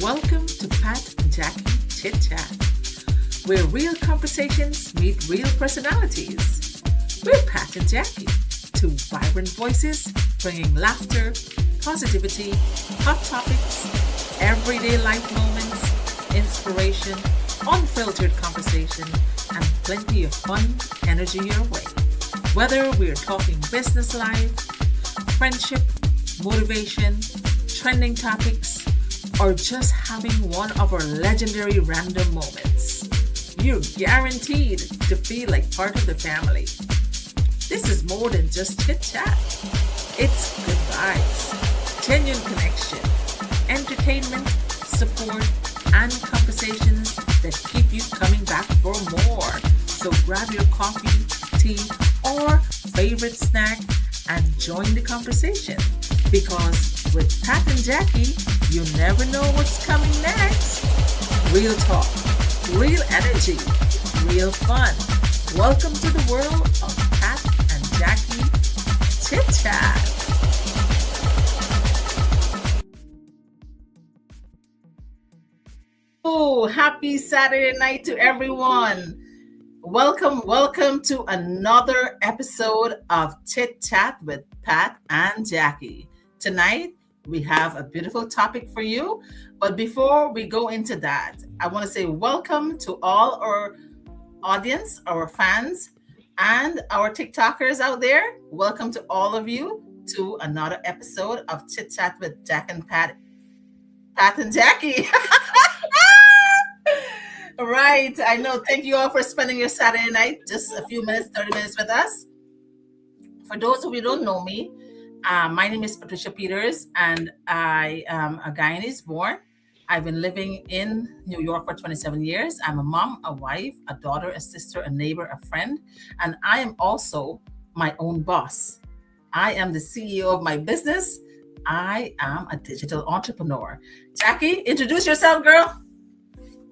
Welcome to Pat and Jackie Chit Chat, where real conversations meet real personalities. We're Pat and Jackie, two vibrant voices bringing laughter, positivity, hot topics, everyday life moments, inspiration, unfiltered conversation, and plenty of fun energy your way. Whether we're talking business life, friendship, motivation, trending topics, or just having one of our legendary random moments, you're guaranteed to feel like part of the family. This is more than just chit chat. It's good vibes, genuine connection, entertainment, support, and conversations that keep you coming back for more. So grab your coffee, tea, or favorite snack and join the conversation. Because with Pat and Jackie, you never know what's coming next. Real talk, real energy, real fun. Welcome to the world of Pat and Jackie Chit Chat. Oh, happy Saturday night to everyone. Welcome to another episode of Chit Chat with Pat and Jackie. Tonight, we have a beautiful topic for you. But before we go into that, I want to say welcome to all our audience, our fans, and our TikTokers out there. Welcome to all of you to another episode of Chit Chat with Jack and Pat and Jackie. Right, I know. Thank you all for spending your Saturday night, just a few minutes, 30 minutes with us. For those of you who don't know me, my name is Patricia Peters, and I am a Guyanese born. I've been living in New York for 27 years. I'm a mom, a wife, a daughter, a sister, a neighbor, a friend, and I am also my own boss. I am the CEO of my business. I am a digital entrepreneur. Jackie, introduce yourself, girl.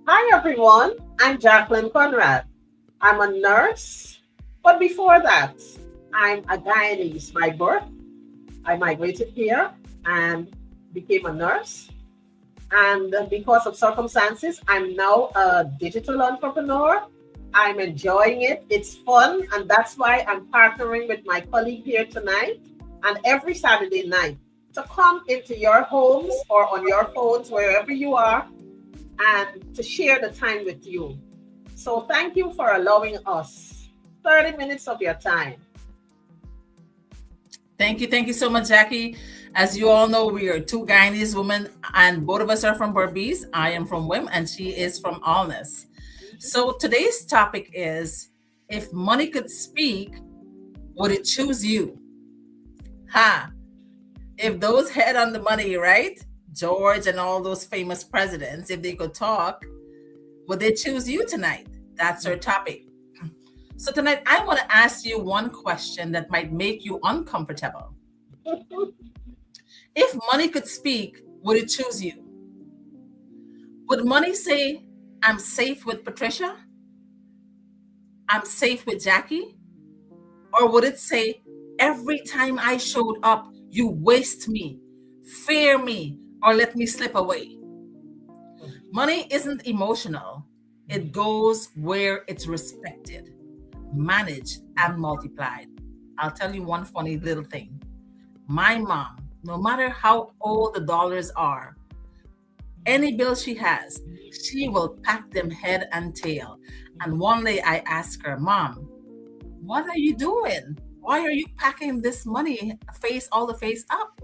Hi everyone, I'm Jacqueline Conrad. I'm a nurse, but before that, I'm a Guyanese by birth. I migrated here and became a nurse. And because of circumstances, I'm now a digital entrepreneur. I'm enjoying it. It's fun. And that's why I'm partnering with my colleague here tonight and every Saturday night to come into your homes or on your phones, wherever you are, and to share the time with you. So thank you for allowing us 30 minutes of your time. Thank you so much, Jackie. As you all know, we are two Guyanese women, and both of us are from Berbice. I am from Wim, and she is from Alness. So today's topic is, if money could speak, would it choose you? If those head on the money, right? George and all those famous presidents, if they could talk, would they choose you tonight? That's our topic. So tonight, I want to ask you one question that might make you uncomfortable. If money could speak, would it choose you? Would money say, I'm safe with Patricia? I'm safe with Jackie? Or would it say, every time I showed up, you waste me, fear me, or let me slip away? Money isn't emotional. It goes where it's respected, managed, and multiplied. I'll tell you one funny little thing. My mom, no matter how old the dollars are, any bill she has, she will pack them head and tail. And one day I asked her, Mom, what are you doing? Why are you packing this money all the face up?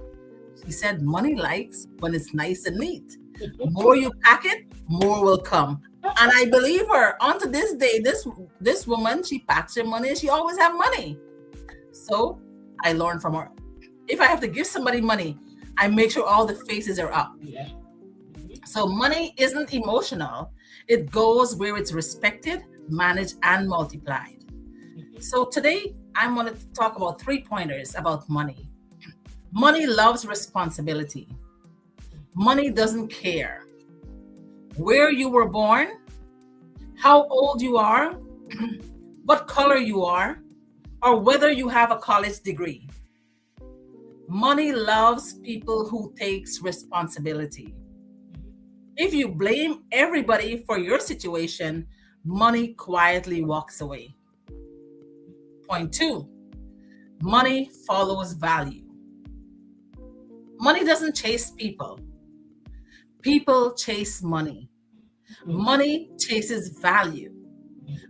She said, money likes when it's nice and neat. The more you pack it, more will come. And I believe her. Unto this day, this woman, she packs her money and she always have money. So I learned from her. If I have to give somebody money, I make sure all the faces are up. Yeah. So money isn't emotional. It goes where it's respected, managed, and multiplied. So today, I'm going to talk about 3 pointers about money. Money loves responsibility. Money doesn't care where you were born, how old you are, what color you are, or whether you have a college degree. Money loves people who takes responsibility. If you blame everybody for your situation, money quietly walks away. Point two, money follows value. Money doesn't chase people. People chase money. Money chases value.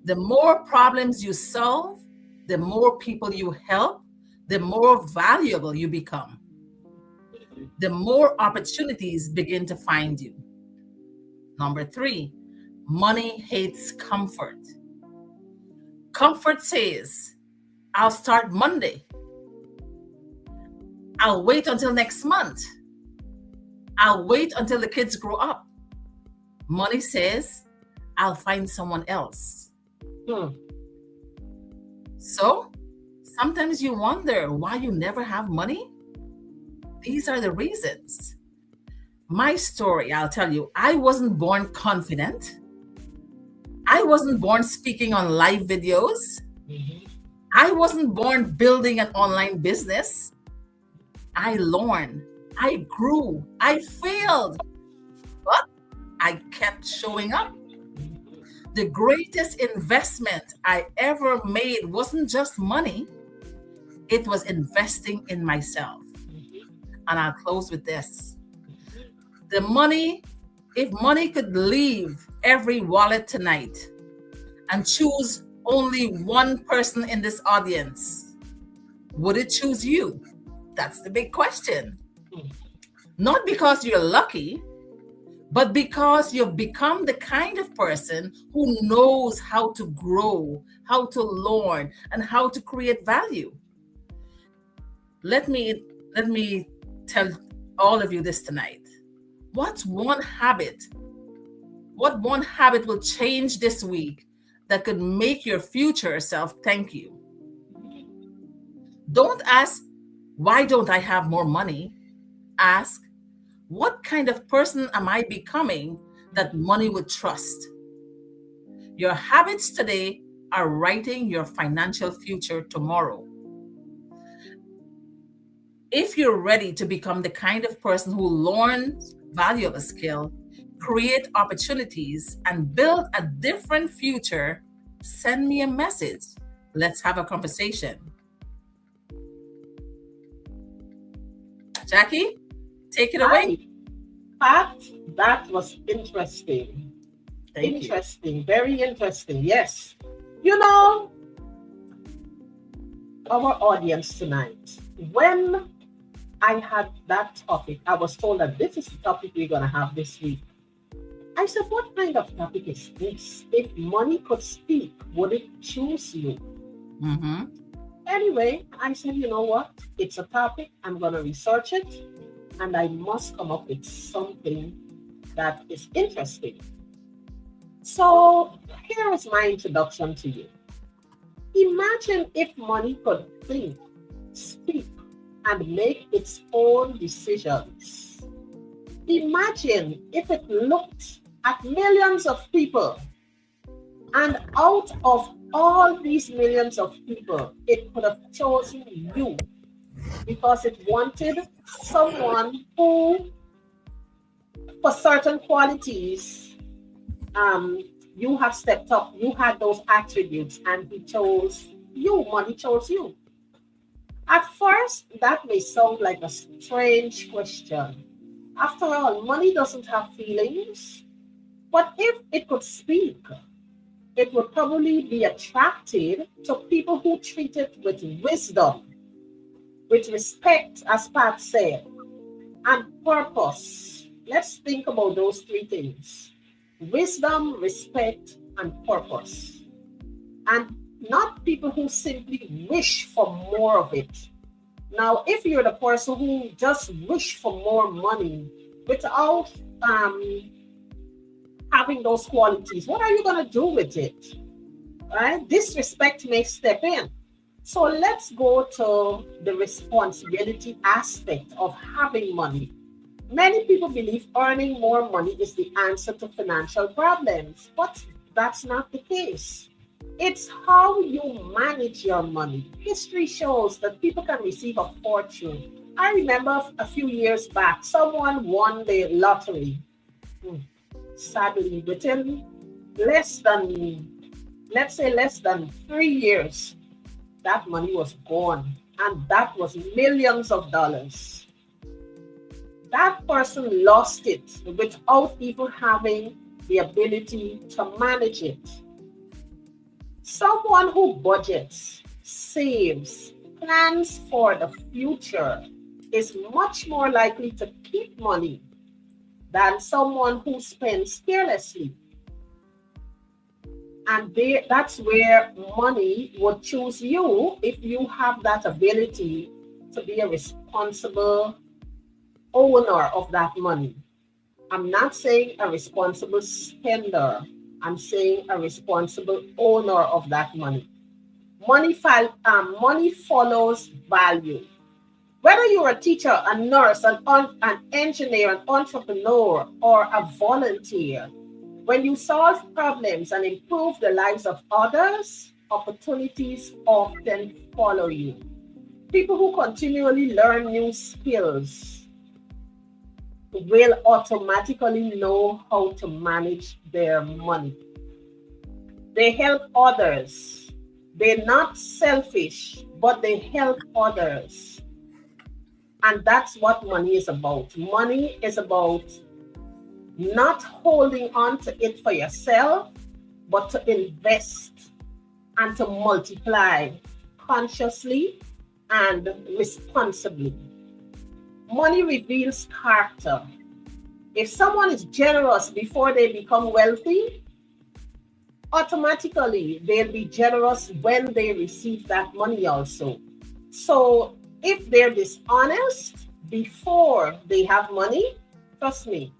The more problems you solve, the more people you help, the more valuable you become. The more opportunities begin to find you. Number three, money hates comfort. Comfort says, I'll start Monday. I'll wait until next month. I'll wait until the kids grow up. Money says, I'll find someone else. So sometimes you wonder why you never have money. These are the reasons. My story, I'll tell you, I wasn't born confident. I wasn't born speaking on live videos. I wasn't born building an online business. I learned, I grew, I failed, but I kept showing up. The greatest investment I ever made wasn't just money, it was investing in myself. And I'll close with this. If money could leave every wallet tonight and choose only one person in this audience, would it choose you? That's the big question. Not because you're lucky, but because you've become the kind of person who knows how to grow, how to learn, and how to create value. Let me tell all of you this tonight. What one habit will change this week that could make your future self thank you? Don't ask, why don't I have more money? Ask, what kind of person am I becoming that money would trust? Your habits today are writing your financial future tomorrow. If you're ready to become the kind of person who learns valuable skill, create opportunities, and build a different future, send me a message. Let's have a conversation. Jackie, take it away. Pat, that was interesting. Interesting, very interesting. Yes. You know, our audience tonight, when I had that topic, I was told that this is the topic we're going to have this week. I said, what kind of topic is this? If money could speak, would it choose you? Anyway, I said, you know what? It's a topic. I'm going to research it. And I must come up with something that is interesting. So here is my introduction to you. Imagine if money could think, speak, and make its own decisions. Imagine if it looked at millions of people, and out of all these millions of people, it could have chosen you because it wanted someone who, for certain qualities, you have stepped up, you had those attributes, and he chose you, money chose you. At first, that may sound like a strange question. After all, money doesn't have feelings. But if it could speak, it would probably be attracted to people who treat it with wisdom, with respect, as Pat said, and purpose. Let's think about those three things: wisdom, respect, and purpose. And not people who simply wish for more of it. Now, if you're the person who just wish for more money without having those qualities, what are you going to do with it? Right? Disrespect may step in. So let's go to the responsibility aspect of having money. Many people believe earning more money is the answer to financial problems, but that's not the case. It's how you manage your money. History shows that people can receive a fortune. I remember a few years back, someone won the lottery. sadly, within less than 3 years, that money was gone. And that was millions of dollars. That person lost it without even having the ability to manage it. Someone who budgets, saves, plans for the future is much more likely to keep money than someone who spends carelessly. And that's where money would choose you if you have that ability to be a responsible owner of that money. I'm not saying a responsible spender. I'm saying a responsible owner of that money. Money follows value. Whether you're a teacher, a nurse, an engineer, an entrepreneur, or a volunteer, when you solve problems and improve the lives of others, opportunities often follow you. People who continually learn new skills will automatically know how to manage their money. They help others. They're not selfish, but they help others. And that's what money is about. Money is about not holding on to it for yourself, but to invest and to multiply consciously and responsibly. Money reveals character. If someone is generous before they become wealthy, automatically they'll be generous when they receive that money also. So if they're dishonest before they have money, trust me,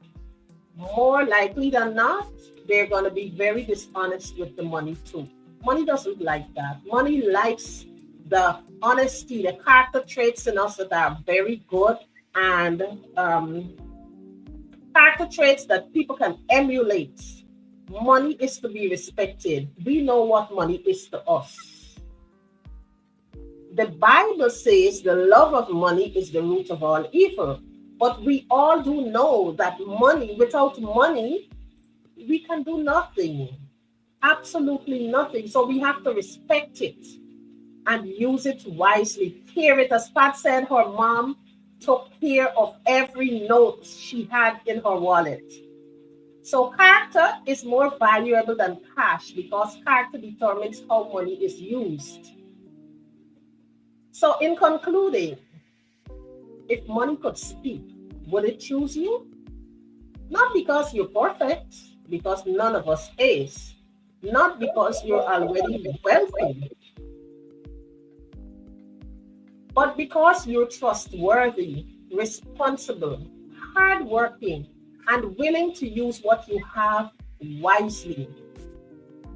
more likely than not, they're going to be very dishonest with the money too. Money doesn't like that. Money likes the honesty, the character traits in us that are very good, and character traits that people can emulate. Money is to be respected. We know what money is to us. The Bible says the love of money is the root of all evil. But we all do know that without money, we can do nothing. Absolutely nothing. So we have to respect it and use it wisely. Care it. As Pat said, her mom took care of every note she had in her wallet. So character is more valuable than cash because character determines how money is used. So in concluding, if money could speak, would it choose you? Not because you're perfect, because none of us is. Not because you're already wealthy, but because you're trustworthy, responsible, hardworking, and willing to use what you have wisely.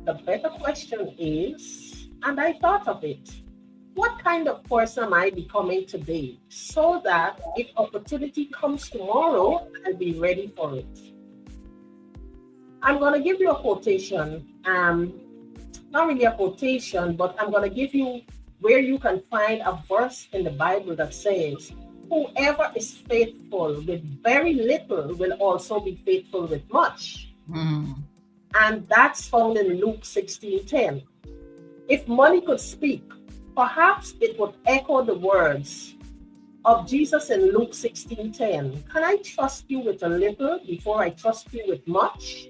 The better question is, and I thought of it, what kind of person am I becoming today so that if opportunity comes tomorrow, I'll be ready for it? I'm going to give you a quotation, not really a quotation, but I'm going to give you where you can find a verse in the Bible that says, whoever is faithful with very little will also be faithful with much. And that's found in Luke 16:10. If money could speak, perhaps it would echo the words of Jesus in Luke 16:10. Can I trust you with a little before I trust you with much?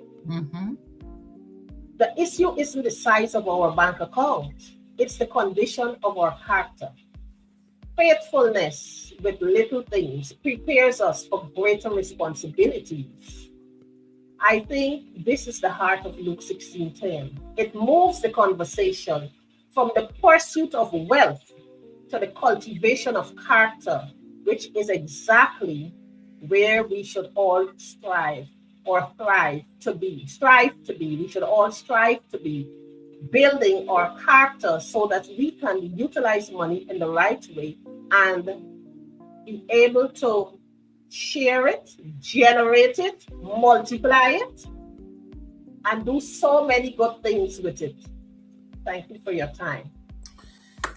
The issue isn't the size of our bank account. It's the condition of our character. Faithfulness with little things prepares us for greater responsibilities. I think this is the heart of Luke 16:10. It moves the conversation from the pursuit of wealth to the cultivation of character, which is exactly where we should all strive or thrive to be. Strive to be. We should all strive to be building our character so that we can utilize money in the right way and be able to share it, generate it, multiply it, and do so many good things with it. Thank you for your time.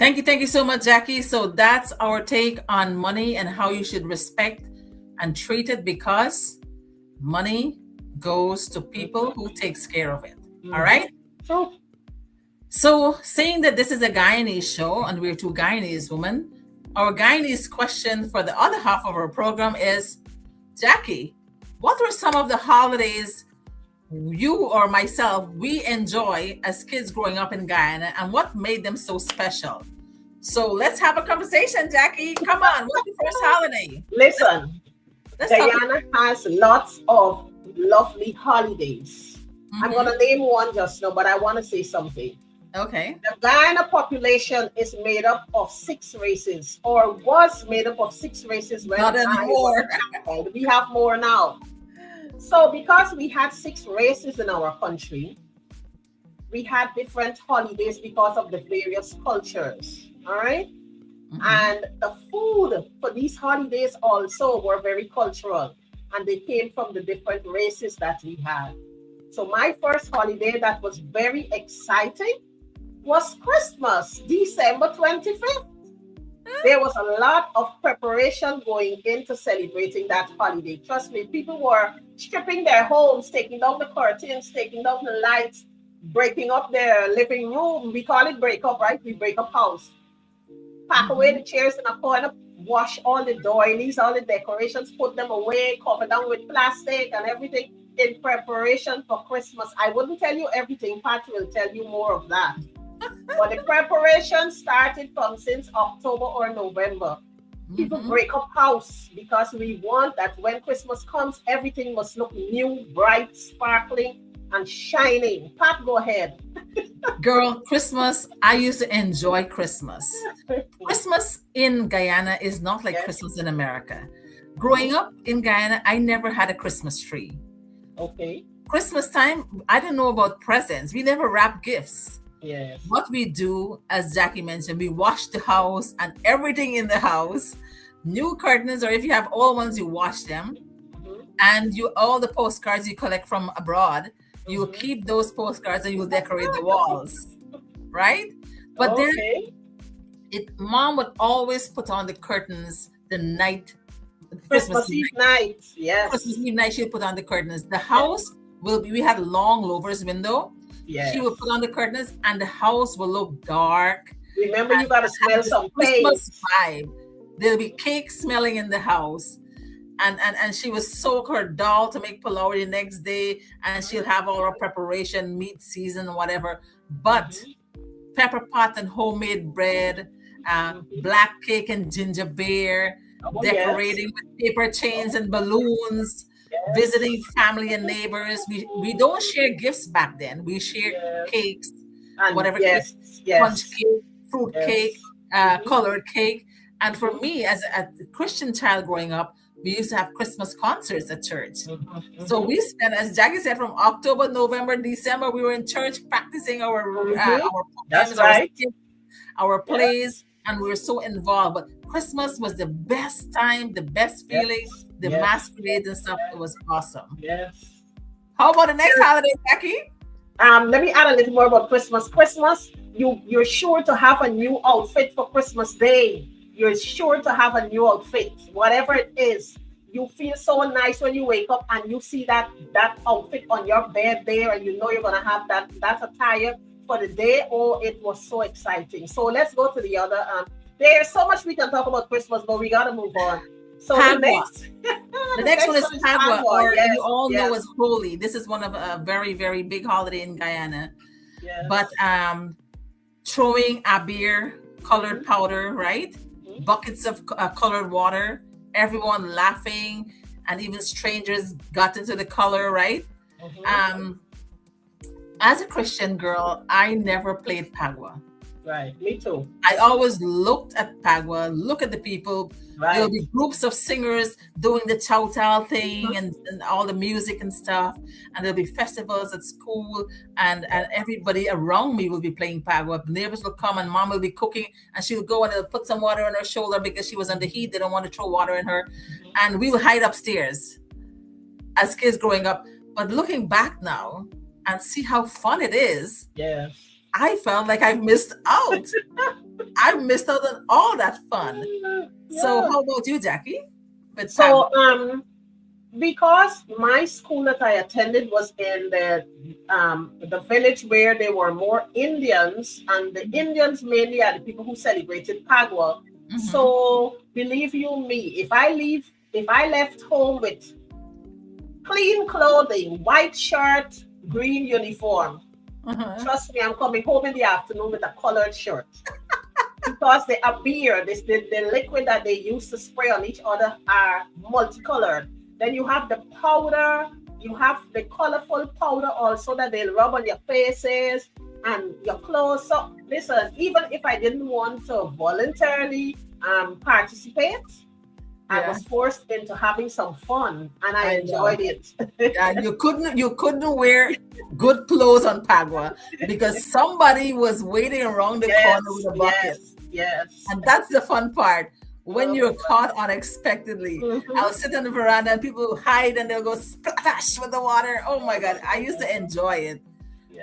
Thank you so much, Jackie. So that's our take on money and how you should respect and treat it, because money goes to people who takes care of it. All Mhm. right. True. So, saying that this is a Guyanese show and we're two Guyanese women, our Guyanese question for the other half of our program is, Jackie, what were some of the holidays you or myself we enjoy as kids growing up in Guyana, and what made them so special? So let's have a conversation, Jackie. Come on, what's the first holiday? Listen, Let's talk. Guyana has lots of lovely holidays. I'm Mhm. going to name one just now, but I want to say something. Okay. The Guyana population is made up of 6 races, or was made up of 6 races when Not I was anymore. a child. We have more now. So, because we had 6 races in our country, we had different holidays because of the various cultures. All right. Mhm. And the food for these holidays also were very cultural, and they came from the different races that we had. So, my first holiday that was very exciting was Christmas, December 25th. There was a lot of preparation going into celebrating that holiday. Trust me, people were stripping their homes, taking down the curtains, taking down the lights, breaking up their living room. We call it break up, right? We break up house. Pack away the Mhm. chairs in a corner, wash all the doilies, all the decorations, put them away, cover them with plastic and everything in preparation for Christmas. I wouldn't tell you everything, Pat will tell you more of that. But the preparation started from since October or November. People Mhm. break up house because we want that when Christmas comes, everything must look new, bright, sparkling, and shining. Pat, go ahead. Girl, Christmas, I used to enjoy Christmas. Christmas in Guyana is not like Yes. Christmas in America. Mhm. Growing up in Guyana, I never had a Christmas tree. Okay. Christmas time, I don't know about presents. We never wrap gifts. Yes. What we do, as Jackie mentioned, we wash the house and everything in the house. New curtains, or if you have old ones, you wash them. Mhm. And you all the postcards you collect from abroad, you will Mhm. keep those postcards and you will decorate the walls, right? But then Okay. mom would always put on the curtains the night, Christmas Christmas Eve Eve night. night. Christmas Yes. Eve night, she'll put on the curtains. The Yes. house will be, we had long louvers window. She Yes. will put on the curtains and the house will look dark Remember, you and got to have smell this some paint. Christmas vibe. There'll be cake smelling in the house. And she will soak her doll to make pilau the next day, and she'll have all her preparation, meat season, whatever. But Mhm. pepper pot and homemade bread, Mhm. black cake and ginger beer, Oh, yes. decorating with paper chains Oh, and balloons, visiting yes. family and neighbors. We don't share gifts back then. We share Yes. cakes, And whatever cake, yes. sponge Yes. cake, fruit cake, Yes. Mhm. colored cake. And for Mhm. me, as a Christian child growing up, we used to have Christmas concerts at church. Mhm. So Mhm. we spent, as Jackie said, from October, November, December, we were in church practicing Mhm. our That's poems, our right. skits, our plays, Yes. and we were so involved. But Christmas was the best time, the best feeling, Yes. the Yes. masquerades and stuff. It was awesome. Yes. How about the next holiday, Jackie? Let me add a little more about Christmas. Christmas, you're sure to have a new outfit for Christmas Day. You're sure to have a new outfit, whatever it is. You feel so nice when you wake up and you see that outfit on your bed there, and you know you're gonna have that attire for the day. Oh, it was so exciting. So let's go to the other. There's so much we can talk about Christmas, but we gotta move on. So the Pagua. next, The the next one next is one is Pagua, Pagua. or you Yes, all know yes, as Holy. This is one of a very, very big holiday in Guyana. But yes. throwing abir, colored Mhm, powder, right? mhm, Buckets of colored water, everyone laughing, and even strangers got into the color, right? mhm. Um, as a Christian girl, I never played Pagua. Right. Me too. I always looked at Pagua, look at the people. There'll Right. be groups of singers doing the chow chow thing Mhm. and all the music and stuff. And there'll be festivals at school, and everybody around me will be playing Pagua. Neighbors will come and mom will be cooking, and she'll go and they'll put some water on her shoulder because she was under heat. They don't want to throw water in her. Mhm. And we will hide upstairs as kids growing up. But looking back now and see how fun it is, Yes. I felt like I've missed out. I missed out on all that fun. So Yeah. how about you, Jackie? With Pagua? So Because my school that I attended was in the village where there were more Indians, and the Indians mainly are the people who celebrated Pagua. Mm-hmm. So believe you me, if I left home with clean clothing, white shirt, green uniform, Uh-huh. trust me, I'm coming home in the afternoon with a colored shirt. Because the beer, the liquid that they use to spray on each other are multicolored. Then you have the powder, you have the colorful powder also that they'll rub on your faces and your clothes. So listen, even if I didn't want to voluntarily participate, I Yeah, was forced into having some fun and I I know. enjoyed it. Yeah, you couldn't wear good clothes on Pagua because somebody was waiting around the corner with Yes, a bucket. yes, yes. And that's the fun part. When Oh you're boy. caught unexpectedly, I'll Mhm. sit on the veranda and people will hide and they'll go splash with the water. Oh my God. I used to enjoy it,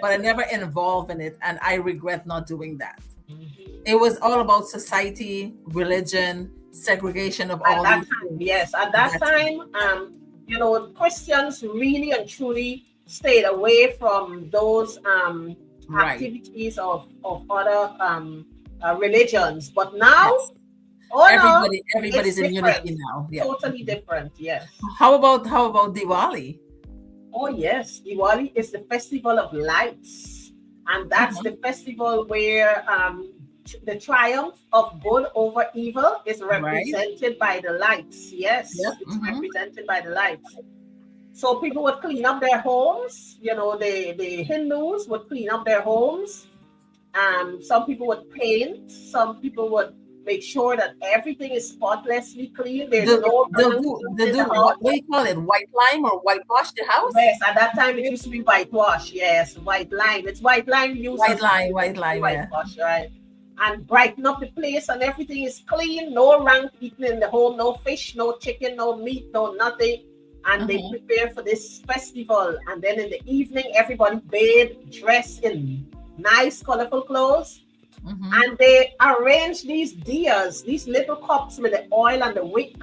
but I Yes. never involved in it. And I regret not doing that. Mhm. It was all about society, religion, segregation of At all that these time, things yes, at at that that time. time, Christians really and truly stayed away from those Right. activities of other religions. But now, Yes. oh no, it's Everybody's in different, unity now. Yeah. totally different. Yes. How about Diwali? Oh yes, Diwali is the festival of lights, and that's Uh-huh. the festival where the triumph of good over evil is Right. represented by the lights. Yep. Yes, it's Mm-hmm. represented by the lights. So people would clean up their homes. The Hindus would clean up their homes. Some people would paint. Some people would make sure that everything is spotlessly clean. There's They'll, no they'll rank do they'll in do the house. what do you call it? White lime or whitewash the house? Yes, at that time it used to be whitewash. Yes, white lime. It's white lime used as White lime, yeah. whitewash, right? And brighten up the place, and everything is clean. No rank eaten in the home. No fish, no chicken, no meat, no nothing. And they Uh-huh. prepare for this festival. And then in the evening, everybody bathe, dress in nice, colorful clothes, Mm-hmm. and they arrange these diyas, these little cups with the oil and the wick.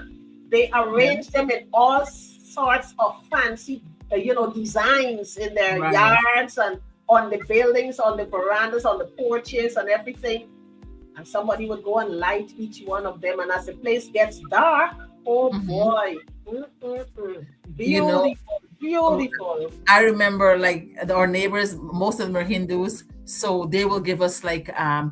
They Yeah. arrange them in all sorts of fancy, designs in their Right. yards and on the buildings, on the verandas, on the porches, and everything. And somebody would go and light each one of them. And as the place gets dark, oh Mm-hmm. boy, mm-mm-mm. You know, Beautiful, beautiful. I remember like our neighbors, most of them are Hindus, so they will give us like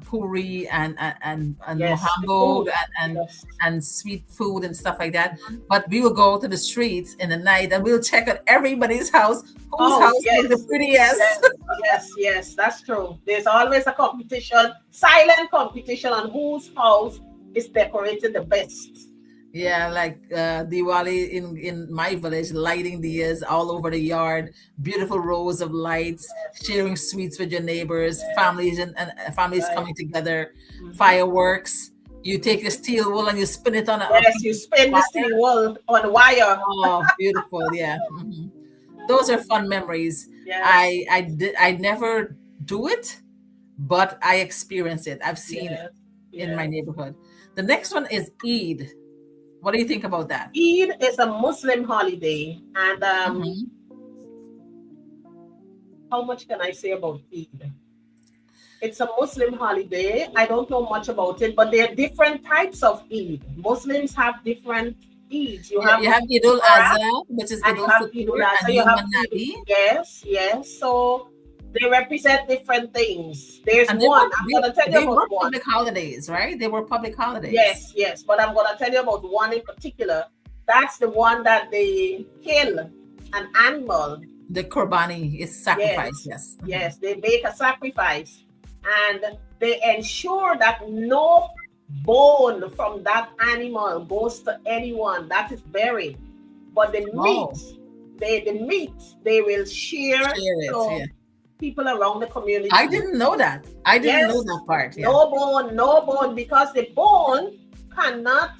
puri and Yes, the mohammed food. Yes. and sweet food and stuff like that. But we will go to the streets in the night and we'll check out everybody's house, whose Oh, house is the yes. prettiest. Yes, yes, yes, that's true. There's always a competition, silent competition on whose house is decorated the best. Yeah, like Diwali in my village, lighting the years all over the yard, beautiful rows of lights, sharing sweets with your neighbors, Yes, and families right. coming together, Mhm. fireworks. You take a steel wool and you spin it on a Yes, piece you of spin the wire. steel wool on wire. Oh, beautiful! Yeah, those are fun memories. Yes, I never do it, but I experience it. I've seen it yes, in my yes. neighborhood. The next one is Eid. What do you think about that? Eid is a Muslim holiday, and Mhm. how much can I say about Eid? It's a Muslim holiday. I don't know much about it, but there are different types of Eid. Muslims have different Eids. You Yeah, have you have Eid Eid al-Farah, al-Azha, which is and Eid you have Eid al-Fitr, al-Adha, and you Yom have Eid. al-Nabi, Yes, yes. So they represent different things. There's and one. I'm gonna tell you they about were one. public holidays, right? They were public holidays. Yes, yes. But I'm gonna tell you about one in particular. That's the one that they kill an animal. The Qurbani is sacrifice, Yes, yes. Mhm. yes. They make a sacrifice, and they ensure that no bone from that animal goes to anyone that is buried. But Oh, the meat they will share share it, yeah. to people around the I community. didn't know that. I didn't know Yes, that part, yeah. no bone, no bone, because the bone cannot,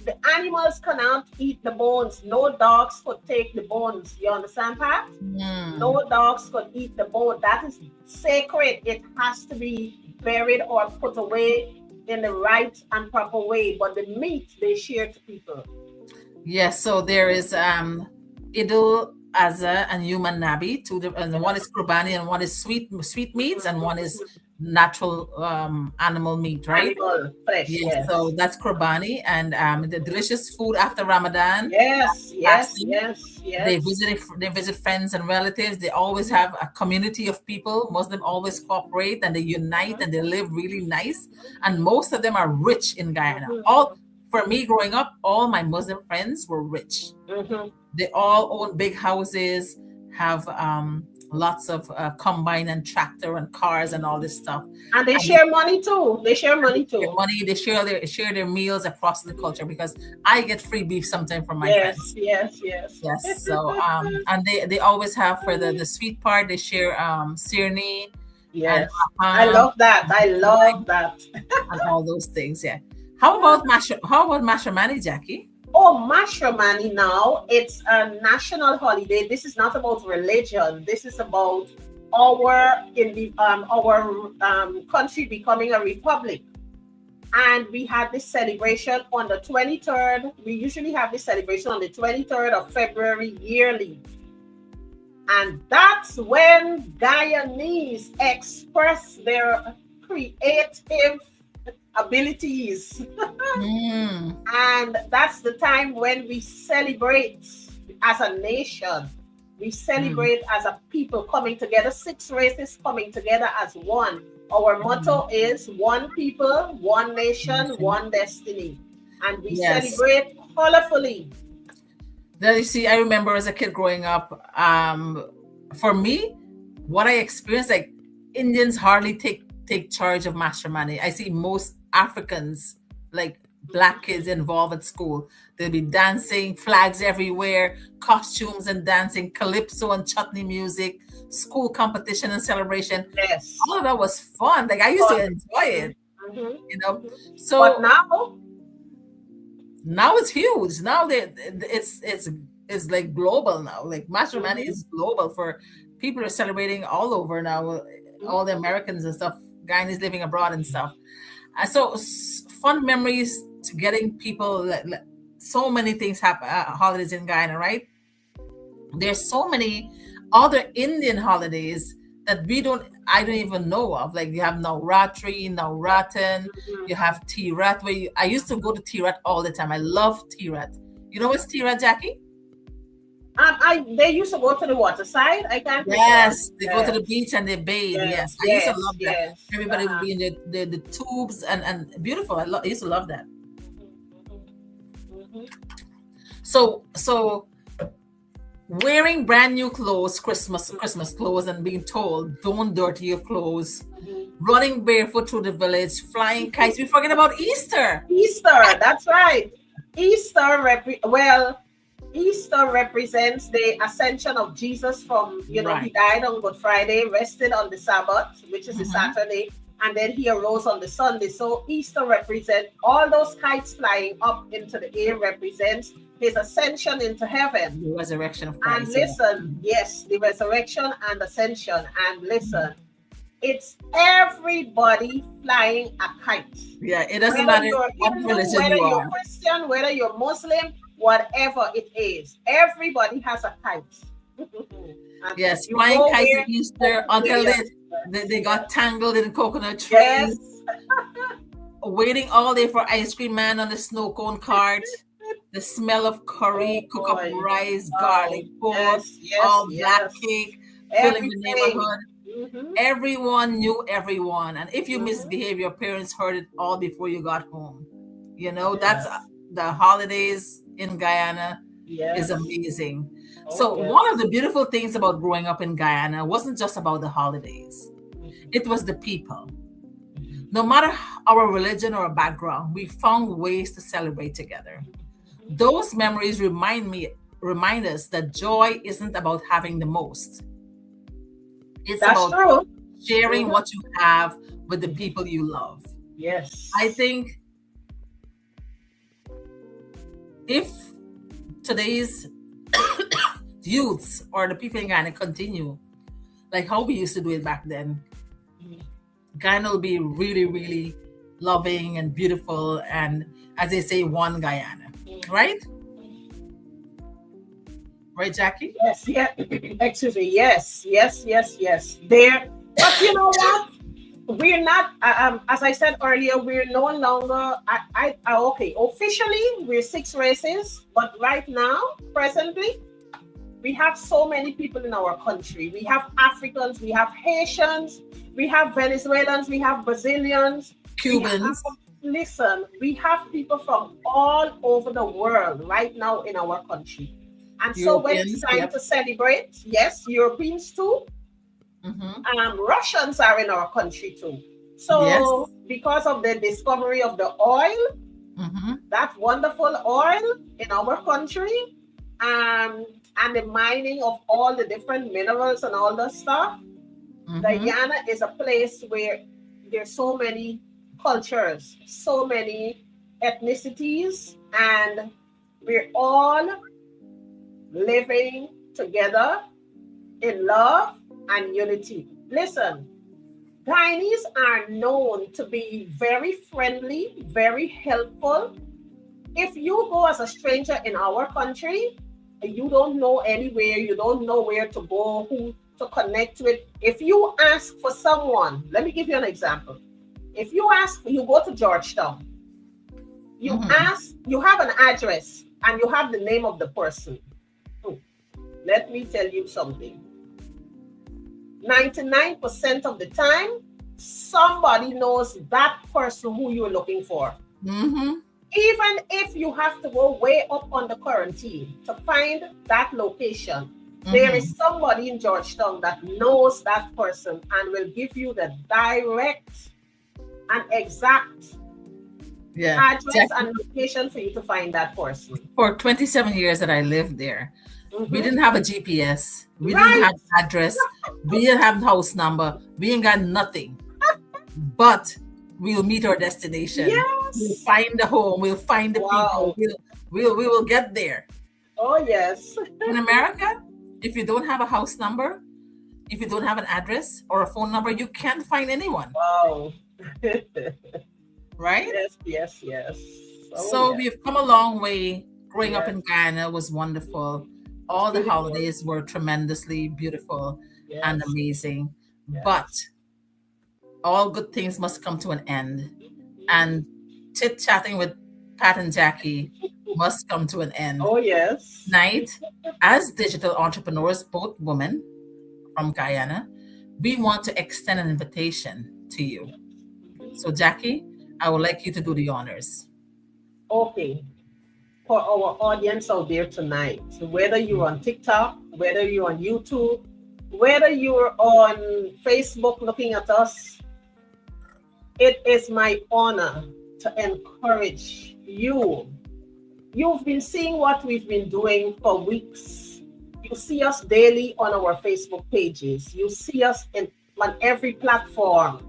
the animals cannot eat the bones. No dogs could take the bones. You understand, Pat? Hmm. No dogs could eat the bone. That is sacred. It has to be buried or put away in the right and proper way. But the meat they share to people. Yes, so there is Idul Azha and Human Nabi. And one is Qurbani and one is sweet meats and one is natural animal meat, right? Animal flesh, Yes, so yes. that's Qurbani and the delicious food after Ramadan, Yes, yes, fasting. yes, yes. They visit friends and relatives. They always have a community of people. Muslim always cooperate and they unite and they live really nice. And most of them are rich in Guyana. All For me growing up, all my Muslim friends were rich. Mm-hmm. They all own big houses, have lots of combine and tractor and cars and all this stuff. And they And share money too. They share money their too. money, they share their meals across the culture because I get free beef sometimes from my Yes, friends. yes, yes. Yes. So and they always have for the sweet part, they share sirni and Yes. I apam love that. I love that. and all those things. Yeah. How about Mashamani, Jackie? Oh, Mashramani now, it's a national holiday. This is not about religion. This is about our country becoming a republic. And we had this celebration on the 23rd. We usually have this celebration on the 23rd of February yearly. And that's when Guyanese express their creative abilities. Mm, And that's the time when we celebrate as a nation. We mm, celebrate as a people coming together, six races coming together as one. Our mm. motto is one people, one nation, one destiny. And we Yes. celebrate colorfully. Then you see, I remember as a kid growing up, for me, what I experienced, like Indians hardly take charge of matrimony. I see most Africans, like black kids involved at school. They'll be dancing, flags everywhere, costumes and dancing, calypso and chutney music, school competition and celebration. Yes. All of that was fun. Like I used to Fun. enjoy Mhm, it, mhm, you know. mhm. But So now, now it's huge. Now it's like global now. Like matrimony mhm, is global for people are celebrating all over now. mhm, All the Americans and stuff, guys living abroad and stuff. So fun memories to getting people. So many things happen. Holidays in Guyana, right? There's so many other Indian holidays that I don't even know of. Like you have Navratri, Navratan, mhm. you have Tirat, I used to go to Tirat all the time. I love Tirat. You know what's Tirat, Jackie? They used to go to the waterside. I can't recall. Yes, they go to the Yes, beach and they bathe. Yes, yes, I used to yes, love that. yes. Everybody would Uh-huh. be in the tubes and beautiful. I used to love that. Mhm, So wearing brand new clothes, Christmas clothes, and being told don't dirty your clothes, mhm, running barefoot through the village, flying kites. We forget about Easter. Easter, that's right. Well, Easter represents the ascension of Jesus from, he Right. died on Good Friday, rested on the Sabbath, which is the Mhm. Saturday, and then he arose on the Sunday. So Easter represents all those kites flying up into the air represents his ascension into heaven. The resurrection of And Christ. Yeah. listen, yes, the resurrection and ascension. And listen, it's everybody flying a kite. Yeah. It doesn't Whether matter you're what Hindu, religion whether you you're are. Christian, whether you're Muslim, whatever it is, everybody has a kite. And Yes, you flying go kites at where, Easter where until you they got tangled in coconut trees, yes. waiting all day for ice cream man on the snow cone cart. The smell of Oh curry, cook up boy. rice, Wow. garlic pork, Yes, yes, all black yes. cake, filling the Everything. neighborhood. Mm-hmm. Everyone knew everyone. And if you Mm-hmm. misbehave, your parents heard it all before you got home. That's Yes. the holidays in Guyana is Yes. amazing. Oh So one of yes. the beautiful things about growing up in Guyana wasn't just about the holidays. It was the people. No matter our religion or background, we found ways to celebrate together. Those memories remind us that joy isn't about having the most. It's That's about true. sharing Mhm. what you have with the people you love. I Yes. think if today's youths or the people in Ghana continue like how we used to do it back then, Ghana will be really, really loving and beautiful and, as they say, one Guyana, right? Right, Jackie? Yes, yeah. Excuse me. Yes, yes, yes, yes. There, but you know what? We're not. As I said earlier, we're no longer. Okay. Officially, we're six races, but right now, presently, we have so many people in our country. We have Africans, we have Haitians, we have Venezuelans, we have Brazilians, we have, Cubans, listen, we have people from all over the world right now in our country. And so when it's Europeans. time Yep. to celebrate, yes, Europeans too, Mm-hmm. Russians are in our country too. Yes. So because of the discovery of the oil, Mm-hmm. that wonderful oil in our country, um, and the mining of all the different minerals and all that stuff, Mm-hmm. Guyana is a place where there's so many cultures, so many ethnicities, and we're all living together in love and unity. Listen, Guyanese are known to be very friendly, very helpful. If you go as a stranger in our country, you don't know anywhere, you don't know where to go, who to connect with. If you ask for someone, let me give you an example. If you ask, you go to Georgetown, you Mm-hmm. ask, you have an address and you have the name of the person. Hmm, let me tell you something. 99% of the time, somebody knows that person who you're looking for. Mm-hmm. Even if you have to go way up on the quarantine to find that location, there Mm-hmm. is somebody in Georgetown that knows that person and will give you the direct and exact Yeah. address Jackie, and location for you to find that person. for 27 years that I lived there, we Mhm. didn't have a GPS. We didn't Right? have address. We didn't have house number. We ain't got nothing. But we'll meet our destination. We'll Yes. find the home. We'll find the people. Wow. We will get there. Oh, yes. In America, if you don't have a house number, if you don't have an address or a phone number, you can't find anyone, Wow. right? Yes, yes, yes. Oh, So yes. we've come a long way. Growing up Yes, in Guyana was wonderful. it's All the beautiful. holidays were tremendously beautiful and Yes, amazing. But yes. all good things must come to an end. And chit chatting with Pat and Jackie must come to an end. Oh, yes. Tonight, as digital entrepreneurs, both women from Guyana, we want to extend an invitation to you. So, Jackie, I would like you to do the honors. Okay. For our audience out there tonight, whether you're on TikTok, whether you're on YouTube, whether you're on Facebook looking at us, it is my honor to encourage you. You've been seeing what we've been doing for weeks. You see us daily on our Facebook pages. You see us on every platform,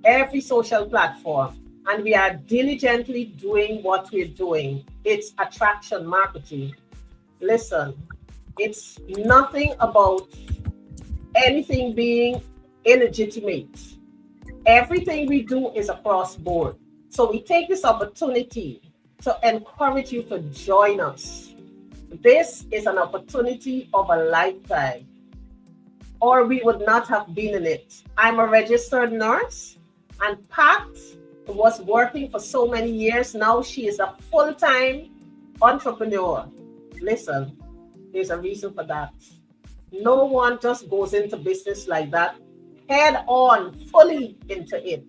every social platform. And we are diligently doing what we're doing. It's attraction marketing. Listen, it's nothing about anything being illegitimate. Everything we do is across board. So we take this opportunity to encourage you to join us. This is an opportunity of a lifetime, or we would not have been in it. I'm a registered nurse, and Pat was working for so many years. Now she is a full time entrepreneur. Listen, there's a reason for that. No one just goes into business like that, head on, fully into it.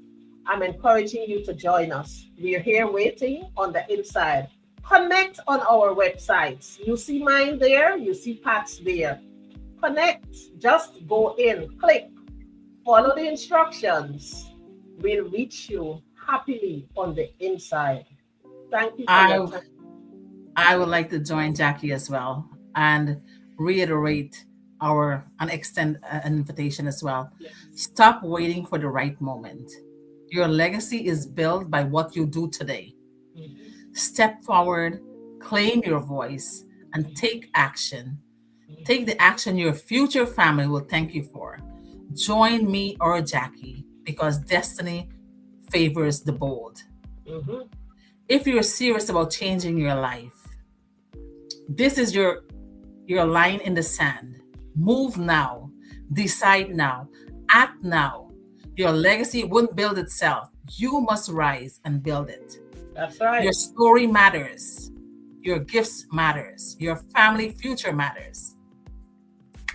I'm encouraging you to join us. We're here waiting on the inside. Connect on our websites. You see mine there, you see Pat's there. Connect, just go in, click, follow the instructions. We'll reach you happily on the inside. Thank you for your I time. I would like to join Jackie as well and reiterate our and extend an invitation as well. Yes. Stop waiting for the right moment. Your legacy is built by what you do today. Mhm, Step forward, claim your voice, and take action. Take the action your future family will thank you for. Join me or Jackie because destiny favors the bold. mhm, If you're serious about changing your life, this is your line in the sand. Move now. Decide now. Act now. Your legacy won't build itself. You must rise and build it. That's right. Your story matters. Your gifts matters. Your family future matters.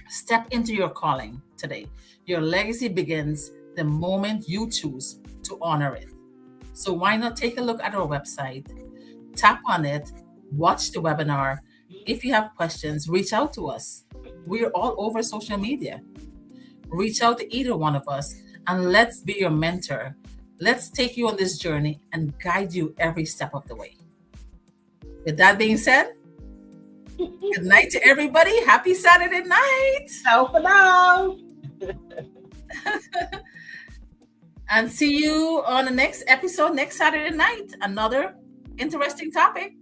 Step into your calling today. Your legacy begins the moment you choose to honor it. So why not take a look at our website, tap on it, watch the webinar. If you have questions, reach out to us. We're all over social media. Reach out to either one of us and let's be your mentor. Let's take you on this journey and guide you every step of the way. With that being said, good night to everybody. Happy Saturday night. Ciao for now. And see you on the next episode next Saturday night. Another interesting topic.